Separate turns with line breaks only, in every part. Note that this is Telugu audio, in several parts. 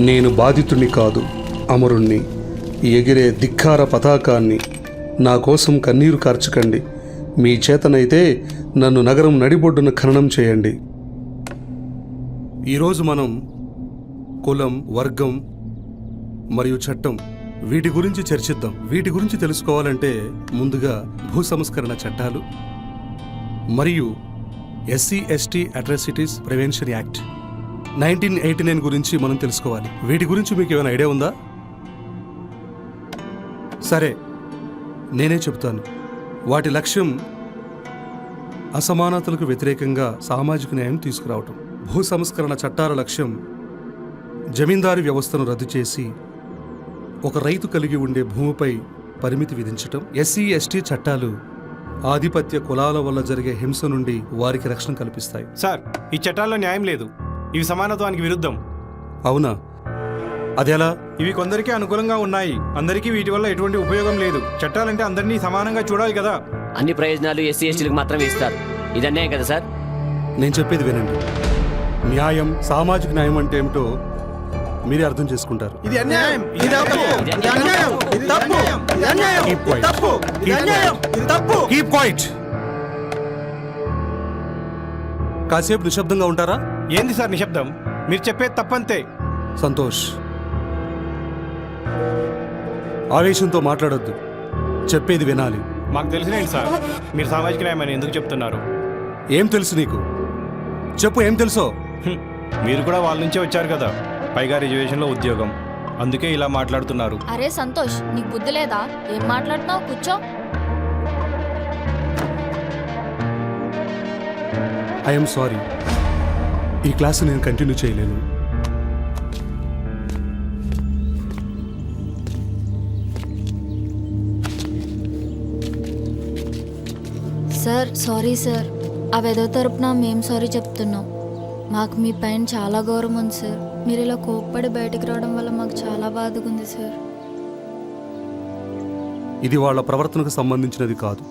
నేను బాధితుణ్ణి కాదు, అమరుణ్ణి. ఎగిరే ధిక్కార పతాకాన్ని. నా కోసం కన్నీరు కార్చకండి. మీ చేతనైతే నన్ను నగరం నడిబొడ్డున ఖననం చేయండి. ఈరోజు మనం కులం, వర్గం మరియు చట్టం వీటి గురించి చర్చిద్దాం. వీటి గురించి తెలుసుకోవాలంటే ముందుగా భూ సంస్కరణ చట్టాలు మరియు SC/ST అట్రాసిటీస్ ప్రివెన్షన్ యాక్ట్ 1989 గురించి మనం తెలుసుకోవాలి. వీటి గురించి మీకు ఏమైనా ఐడియా ఉందా? సరే, నేనే చెప్తాను. వాటి లక్ష్యం అసమానతలకు వ్యతిరేకంగా సామాజిక న్యాయం తీసుకురావటం. భూ సంస్కరణ చట్టాల లక్ష్యం జమీందారీ వ్యవస్థను రద్దు చేసి ఒక రైతు కలిగి ఉండే భూమిపై పరిమితి విధించటం. SC/ST చట్టాలు ఆధిపత్య కులాల వల్ల జరిగే హింస నుండి వారికి రక్షణ కల్పిస్తాయి.
సార్, ఈ చట్టాల్లో న్యాయం లేదు. ఇవి సమానత్వానికి విరుద్ధం.
అవునా? అదెలా?
ఇవి కొందరికి అనుకూలంగా ఉన్నాయి, అందరికీ వీటి వల్ల ఎటువంటి ఉపయోగం లేదు. చట్టాలంటే అందరినీ సమానంగా చూడాలి కదా.
అన్ని ప్రయోజనాలు SC/STలకు మాత్రమే ఇస్తారు. ఇది అన్యాయం కదా సార్?
నేను చెప్పేది వినండి. న్యాయం, సామాజిక న్యాయం అంటే ఏమిటో మీరే అర్థం చేసుకుంటారు.
ఇది అన్యాయం, ఇది తప్పు, ఇది అన్యాయం, ఇది తప్పు, ఇది అన్యాయం, ఇది తప్పు, ఇది అన్యాయం, ఇది తప్పు.
Keep quiet. కాసేపు నిశ్శబ్దంగా ఉంటారా?
ఏంది సార్ నిశ్శబ్దం? మీరు చెప్పేది తప్పంతే.
సంతోష్, ఆవేశంతో మాట్లాడొద్దు. చెప్పేది వినాలి.
మాకు తెలిసినండి సార్, మీరు సామాజిక న్యాయం అని ఎందుకు చెప్తున్నారు?
ఏం తెలుసు నీకు? చెప్పు, ఏం తెలుసో?
మీరు కూడా వాళ్ళ నుంచే వచ్చారు కదా, పైగా రిజర్వేషన్లో ఉద్యోగం, అందుకే ఇలా మాట్లాడుతున్నారు.
అరే సంతోష్, నీకు బుద్ధి లేదా? ఏం మాట్లాడుతున్నావు? కూర్చో.
ఐఎమ్ సారీ, ఈ క్లాస్ నేను కంటిన్యూ చేయలేను.
Sir, sorry sir. అవేదో తరపున మేము సారీ చెప్తున్నాం. మాకు మీ పైన చాలా గౌరవం ఉంది సార్. మీరు ఇలా కోప్పడి బయటకు రావడం వల్ల మాకు చాలా బాధగా ఉంది సార్.
ఇది వాళ్ళ ప్రవర్తనకు సంబంధించినది కాదు.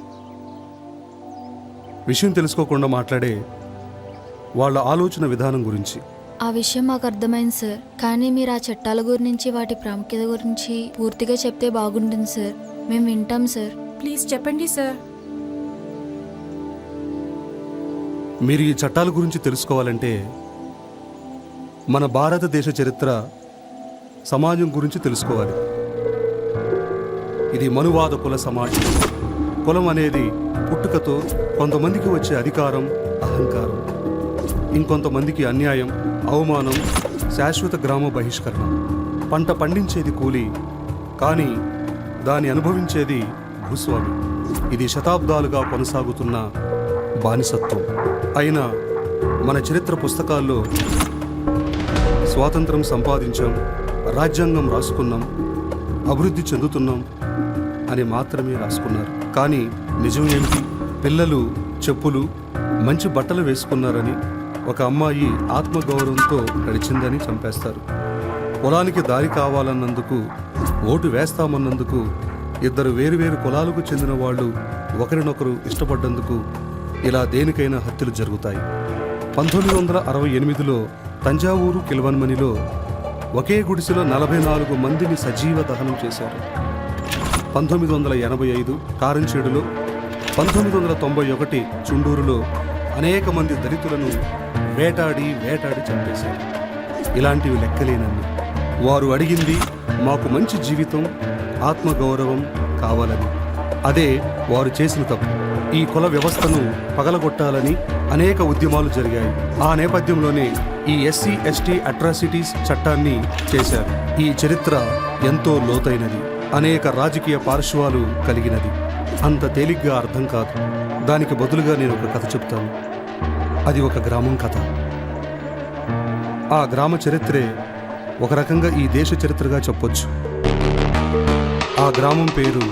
విషయం తెలుసుకోకుండా మాట్లాడే వాళ్ళ ఆలోచన విధానం గురించి.
ఆ విషయం మాకు అర్థమైంది సార్. కానీ మీరు ఆ చట్టాల గురించి, వాటి ప్రాముఖ్యత గురించి పూర్తిగా చెప్తే బాగుంటుంది సార్. మేము వింటాం సార్.
ప్లీజ్ చెప్పండి సార్.
మీరు ఈ చట్టాల గురించి తెలుసుకోవాలంటే మన భారతదేశ చరిత్ర, సమాజం గురించి తెలుసుకోవాలి. ఇది మనువాద కుల సమాజం. కులం అనేది పుట్టుకతో కొంతమందికి వచ్చే అధికారం, అహంకారం, ఇంకొంతమందికి అన్యాయం, అవమానం, శాశ్వత గ్రామ బహిష్కరణ. పంట పండించేది కూలి, కానీ దాన్ని అనుభవించేది భూస్వామి. ఇది శతాబ్దాలుగా కొనసాగుతున్న బానిసత్వం. అయినా మన చరిత్ర పుస్తకాల్లో స్వాతంత్రం సంపాదించాం, రాజ్యాంగం రాసుకున్నాం, అభివృద్ధి చెందుతున్నాం అని మాత్రమే రాసుకున్నారు. కానీ నిజం ఏమిటి? పిల్లలు చెప్పులు, మంచి బట్టలు వేసుకున్నారని, ఒక అమ్మాయి ఆత్మగౌరవంతో నడిచిందని చంపేస్తారు. పొలానికి దారి కావాలన్నందుకు, ఓటు వేస్తామన్నందుకు, ఇద్దరు వేరువేరు కులాలకు చెందిన వాళ్ళు ఒకరినొకరు ఇష్టపడ్డందుకు ఇలా దేనికైనా హత్యలు జరుగుతాయి. 1968లో తంజావూరు కిల్వన్మణిలో ఒకే గుడిసెలో 44 మందిని సజీవ దహనం చేశారు. 1985 కారంచేడులో, 1991 చుండూరులో అనేక మంది దళితులను వేటాడి చంపేశారు. ఇలాంటివి లెక్కలేనన్ని. వారు అడిగింది మాకు మంచి జీవితం, ఆత్మగౌరవం కావాలని. అదే వారు చేసిన తప్పు. ఈ కుల వ్యవస్థను పగలగొట్టాలని అనేక ఉద్యమాలు జరిగాయి. ఆ నేపథ్యంలోనే ఈ SC/ST అట్రాసిటీస్ చట్టాన్ని చేశారు. ఈ చరిత్ర ఎంతో లోతైనది, అనేక రాజకీయ పార్శ్వాలు కలిగినది. అంత తేలిగ్గా అర్థం కాదు. దానికి బదులుగా నేను ఒక కథ చెప్తాను. అది ఒక గ్రామం కథ. ఆ గ్రామ చరిత్రే ఒక రకంగా ఈ దేశ చరిత్రగా చెప్పొచ్చు. ఆ గ్రామం పేరు